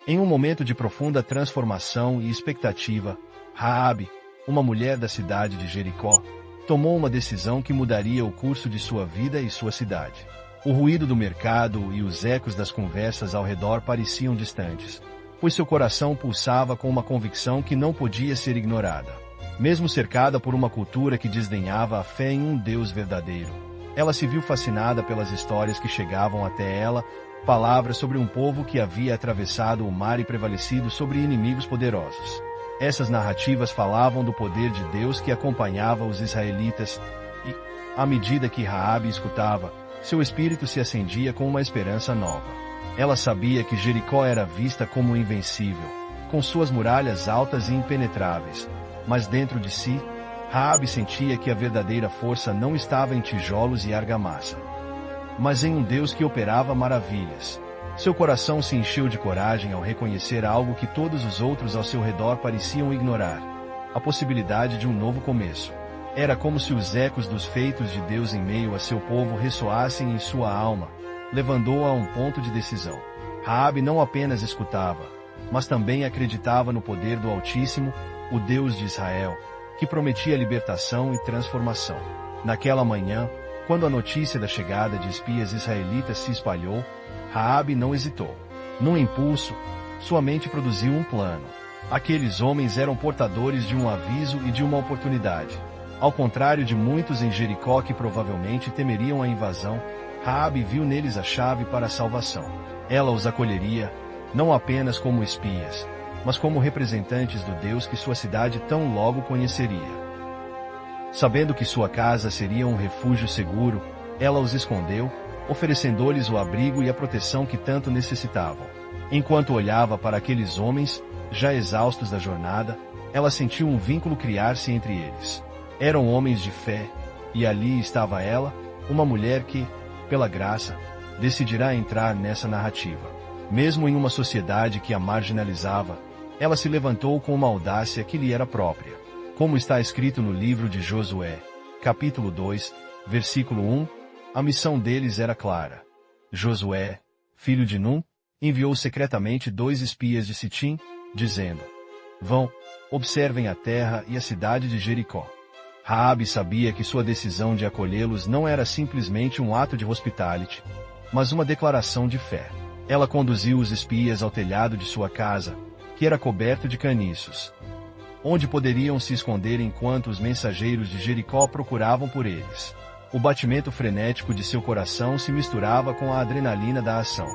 Em um momento de profunda transformação e expectativa, Raabe, uma mulher da cidade de Jericó, tomou uma decisão que mudaria o curso de sua vida e sua cidade. O ruído do mercado e os ecos das conversas ao redor pareciam distantes, pois seu coração pulsava com uma convicção que não podia ser ignorada. Mesmo cercada por uma cultura que desdenhava a fé em um Deus verdadeiro, ela se viu fascinada pelas histórias que chegavam até ela, palavras sobre um povo que havia atravessado o mar e prevalecido sobre inimigos poderosos. Essas narrativas falavam do poder de Deus que acompanhava os israelitas e, à medida que Raabe escutava, seu espírito se acendia com uma esperança nova. Ela sabia que Jericó era vista como invencível, com suas muralhas altas e impenetráveis, mas dentro de si, Raabe sentia que a verdadeira força não estava em tijolos e argamassa, mas em um Deus que operava maravilhas. Seu coração se encheu de coragem ao reconhecer algo que todos os outros ao seu redor pareciam ignorar: a possibilidade de um novo começo. Era como se os ecos dos feitos de Deus em meio a seu povo ressoassem em sua alma, levando-o a um ponto de decisão. Raabe não apenas escutava, mas também acreditava no poder do Altíssimo, o Deus de Israel, que prometia libertação e transformação. Naquela manhã, quando a notícia da chegada de espias israelitas se espalhou, Raabe não hesitou. Num impulso, sua mente produziu um plano. Aqueles homens eram portadores de um aviso e de uma oportunidade. Ao contrário de muitos em Jericó que provavelmente temeriam a invasão, Raabe viu neles a chave para a salvação. Ela os acolheria, não apenas como espias, mas como representantes do Deus que sua cidade tão logo conheceria. Sabendo que sua casa seria um refúgio seguro, ela os escondeu, oferecendo-lhes o abrigo e a proteção que tanto necessitavam. Enquanto olhava para aqueles homens, já exaustos da jornada, ela sentiu um vínculo criar-se entre eles. Eram homens de fé, e ali estava ela, uma mulher que, pela graça, decidirá entrar nessa narrativa. Mesmo em uma sociedade que a marginalizava, ela se levantou com uma audácia que lhe era própria. Como está escrito no livro de Josué, capítulo 2, versículo 1, a missão deles era clara. Josué, filho de Num, enviou secretamente 2 espias de Sitim, dizendo: Vão, observem a terra e a cidade de Jericó. Raabe sabia que sua decisão de acolhê-los não era simplesmente um ato de hospitality, mas uma declaração de fé. Ela conduziu os espias ao telhado de sua casa, que era coberto de caniços, onde poderiam se esconder enquanto os mensageiros de Jericó procuravam por eles. O batimento frenético de seu coração se misturava com a adrenalina da ação.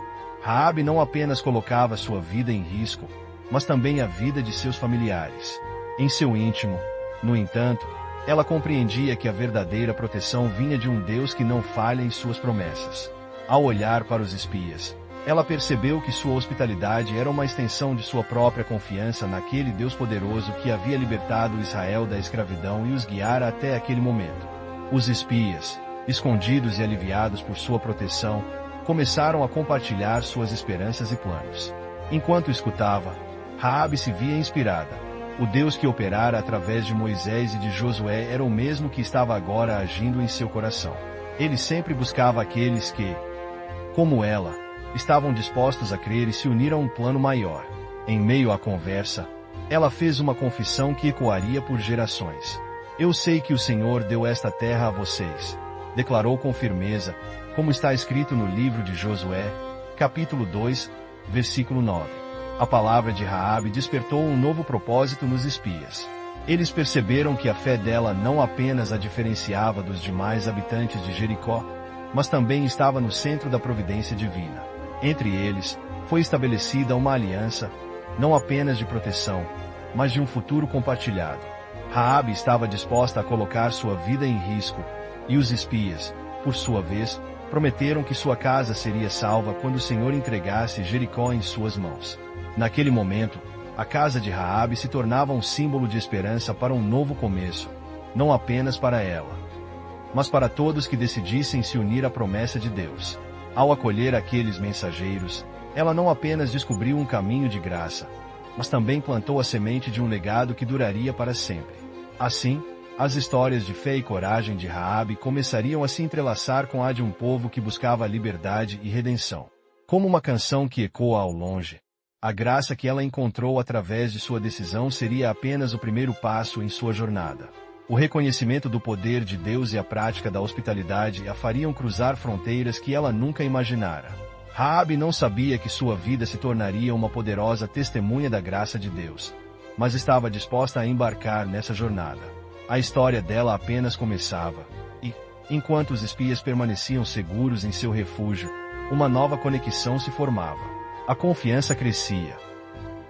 Raabe não apenas colocava sua vida em risco, mas também a vida de seus familiares. Em seu íntimo, no entanto, ela compreendia que a verdadeira proteção vinha de um Deus que não falha em suas promessas. Ao olhar para os espias, ela percebeu que sua hospitalidade era uma extensão de sua própria confiança naquele Deus poderoso que havia libertado Israel da escravidão e os guiara até aquele momento. Os espias, escondidos e aliviados por sua proteção, começaram a compartilhar suas esperanças e planos. Enquanto escutava, Raabe se via inspirada. O Deus que operara através de Moisés e de Josué era o mesmo que estava agora agindo em seu coração. Ele sempre buscava aqueles que, como ela, estavam dispostos a crer e se unir a um plano maior. Em meio à conversa, ela fez uma confissão que ecoaria por gerações. Eu sei que o Senhor deu esta terra a vocês, declarou com firmeza, como está escrito no livro de Josué, capítulo 2, versículo 9. A palavra de Raabe despertou um novo propósito nos espias. Eles perceberam que a fé dela não apenas a diferenciava dos demais habitantes de Jericó, mas também estava no centro da providência divina. Entre eles, foi estabelecida uma aliança, não apenas de proteção, mas de um futuro compartilhado. Raabe estava disposta a colocar sua vida em risco, e os espias, por sua vez, prometeram que sua casa seria salva quando o Senhor entregasse Jericó em suas mãos. Naquele momento, a casa de Raabe se tornava um símbolo de esperança para um novo começo, não apenas para ela, mas para todos que decidissem se unir à promessa de Deus. Ao acolher aqueles mensageiros, ela não apenas descobriu um caminho de graça, mas também plantou a semente de um legado que duraria para sempre. Assim, as histórias de fé e coragem de Raabe começariam a se entrelaçar com a de um povo que buscava liberdade e redenção. Como uma canção que ecoa ao longe, A graça que ela encontrou através de sua decisão seria apenas o primeiro passo em sua jornada. O reconhecimento do poder de Deus e a prática da hospitalidade a fariam cruzar fronteiras que ela nunca imaginara. Raabe não sabia que sua vida se tornaria uma poderosa testemunha da graça de Deus, mas estava disposta a embarcar nessa jornada. A história dela apenas começava, e, enquanto os espias permaneciam seguros em seu refúgio, uma nova conexão se formava. A confiança crescia,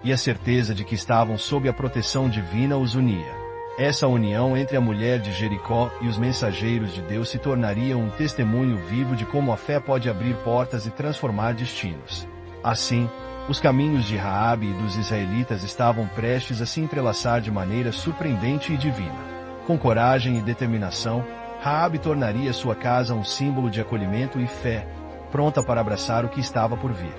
e a certeza de que estavam sob a proteção divina os unia. Essa união entre a mulher de Jericó e os mensageiros de Deus se tornaria um testemunho vivo de como a fé pode abrir portas e transformar destinos. Assim, os caminhos de Raabe e dos israelitas estavam prestes a se entrelaçar de maneira surpreendente e divina. Com coragem e determinação, Raabe tornaria sua casa um símbolo de acolhimento e fé, pronta para abraçar o que estava por vir.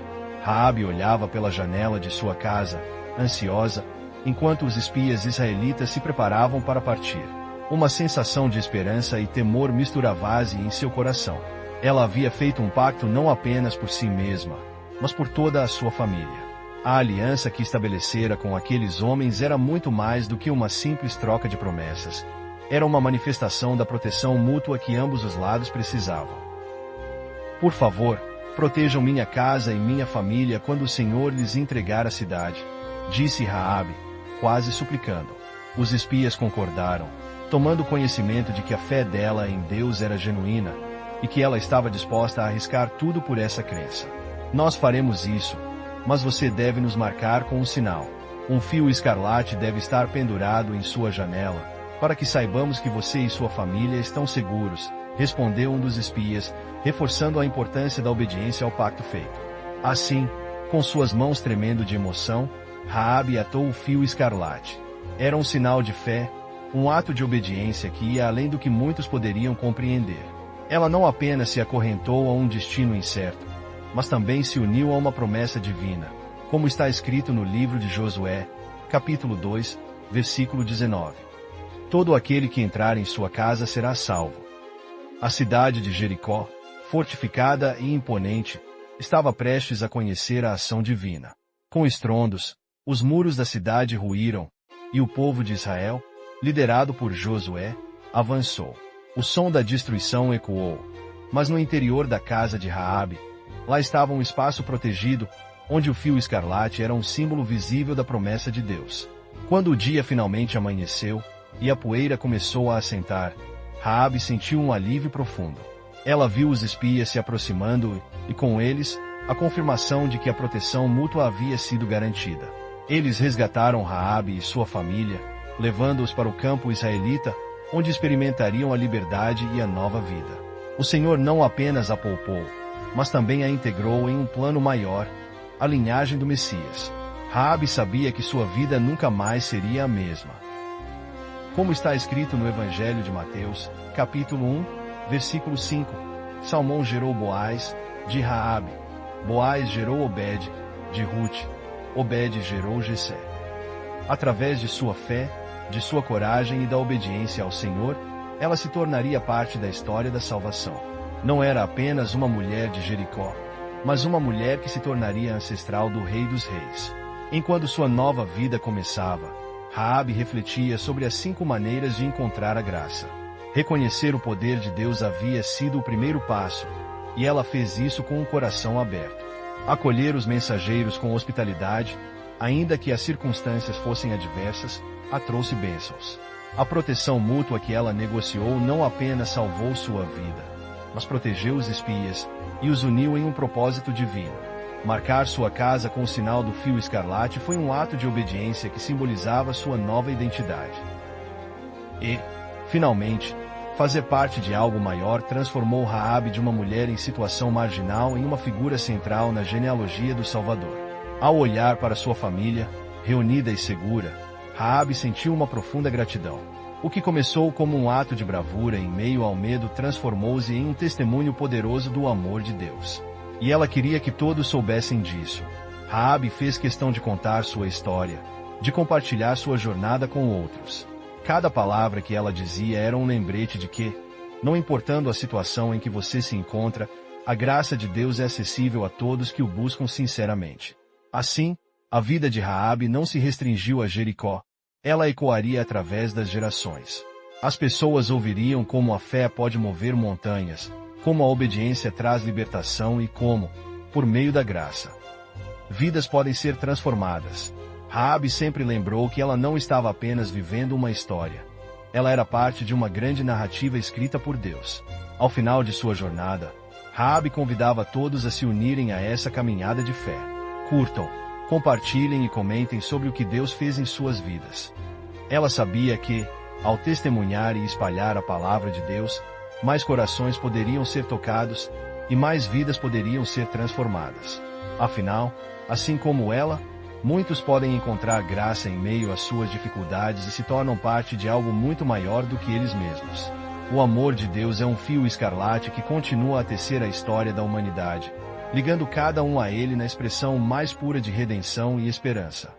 Raabe olhava pela janela de sua casa, ansiosa, enquanto os espias israelitas se preparavam para partir. Uma sensação de esperança e temor misturava-se em seu coração. Ela havia feito um pacto não apenas por si mesma, mas por toda a sua família. A aliança que estabelecera com aqueles homens era muito mais do que uma simples troca de promessas. Era uma manifestação da proteção mútua que ambos os lados precisavam. Por favor, protejam minha casa e minha família quando o Senhor lhes entregar a cidade, disse Raabe, quase suplicando. Os espias concordaram, tomando conhecimento de que a fé dela em Deus era genuína e que ela estava disposta a arriscar tudo por essa crença. Nós faremos isso, mas você deve nos marcar com um sinal. Um fio escarlate deve estar pendurado em sua janela, para que saibamos que você e sua família estão seguros, respondeu um dos espias, reforçando a importância da obediência ao pacto feito. Assim, com suas mãos tremendo de emoção, Raabe atou o fio escarlate. Era um sinal de fé, um ato de obediência que ia além do que muitos poderiam compreender. Ela não apenas se acorrentou a um destino incerto, mas também se uniu a uma promessa divina, como está escrito no livro de Josué, capítulo 2, versículo 19. Todo aquele que entrar em sua casa será salvo. A cidade de Jericó, fortificada e imponente, estava prestes a conhecer a ação divina. Com estrondos, os muros da cidade ruíram, e o povo de Israel, liderado por Josué, avançou. O som da destruição ecoou, mas no interior da casa de Raabe, lá estava um espaço protegido, onde o fio escarlate era um símbolo visível da promessa de Deus. Quando o dia finalmente amanheceu, e a poeira começou a assentar, Raabe sentiu um alívio profundo. Ela viu os espias se aproximando e, com eles, a confirmação de que a proteção mútua havia sido garantida. Eles resgataram Raabe e sua família, levando-os para o campo israelita, onde experimentariam a liberdade e a nova vida. O Senhor não apenas a poupou, mas também a integrou em um plano maior, a linhagem do Messias. Raabe sabia que sua vida nunca mais seria a mesma. Como está escrito no Evangelho de Mateus, capítulo 1, versículo 5, Salmão gerou Boaz, de Raabe. Boaz gerou Obed, de Rute. Obed gerou Jessé. Através de sua fé, de sua coragem e da obediência ao Senhor, ela se tornaria parte da história da salvação. Não era apenas uma mulher de Jericó, mas uma mulher que se tornaria ancestral do Rei dos Reis. Enquanto sua nova vida começava, Raabe refletia sobre as 5 maneiras de encontrar a graça. Reconhecer o poder de Deus havia sido o primeiro passo, e ela fez isso com um coração aberto. Acolher os mensageiros com hospitalidade, ainda que as circunstâncias fossem adversas, a trouxe bênçãos. A proteção mútua que ela negociou não apenas salvou sua vida, mas protegeu os espias e os uniu em um propósito divino. Marcar sua casa com o sinal do fio escarlate foi um ato de obediência que simbolizava sua nova identidade. E, finalmente, fazer parte de algo maior transformou Raabe de uma mulher em situação marginal em uma figura central na genealogia do Salvador. Ao olhar para sua família, reunida e segura, Raabe sentiu uma profunda gratidão. O que começou como um ato de bravura em meio ao medo transformou-se em um testemunho poderoso do amor de Deus. E ela queria que todos soubessem disso. Raabe fez questão de contar sua história, de compartilhar sua jornada com outros. Cada palavra que ela dizia era um lembrete de que, não importando a situação em que você se encontra, a graça de Deus é acessível a todos que o buscam sinceramente. Assim, A vida de Raabe não se restringiu a Jericó. Ela ecoaria através das gerações. As pessoas ouviriam como a fé pode mover montanhas, como a obediência traz libertação e como, por meio da graça, vidas podem ser transformadas. Raabe sempre lembrou que ela não estava apenas vivendo uma história. Ela era parte de uma grande narrativa escrita por Deus. Ao final de sua jornada, Raabe convidava todos a se unirem a essa caminhada de fé. Curtam, compartilhem e comentem sobre o que Deus fez em suas vidas. Ela sabia que, ao testemunhar e espalhar a palavra de Deus, mais corações poderiam ser tocados e mais vidas poderiam ser transformadas. Afinal, assim como ela, muitos podem encontrar graça em meio às suas dificuldades e se tornam parte de algo muito maior do que eles mesmos. O amor de Deus é um fio escarlate que continua a tecer a história da humanidade, ligando cada um a Ele na expressão mais pura de redenção e esperança.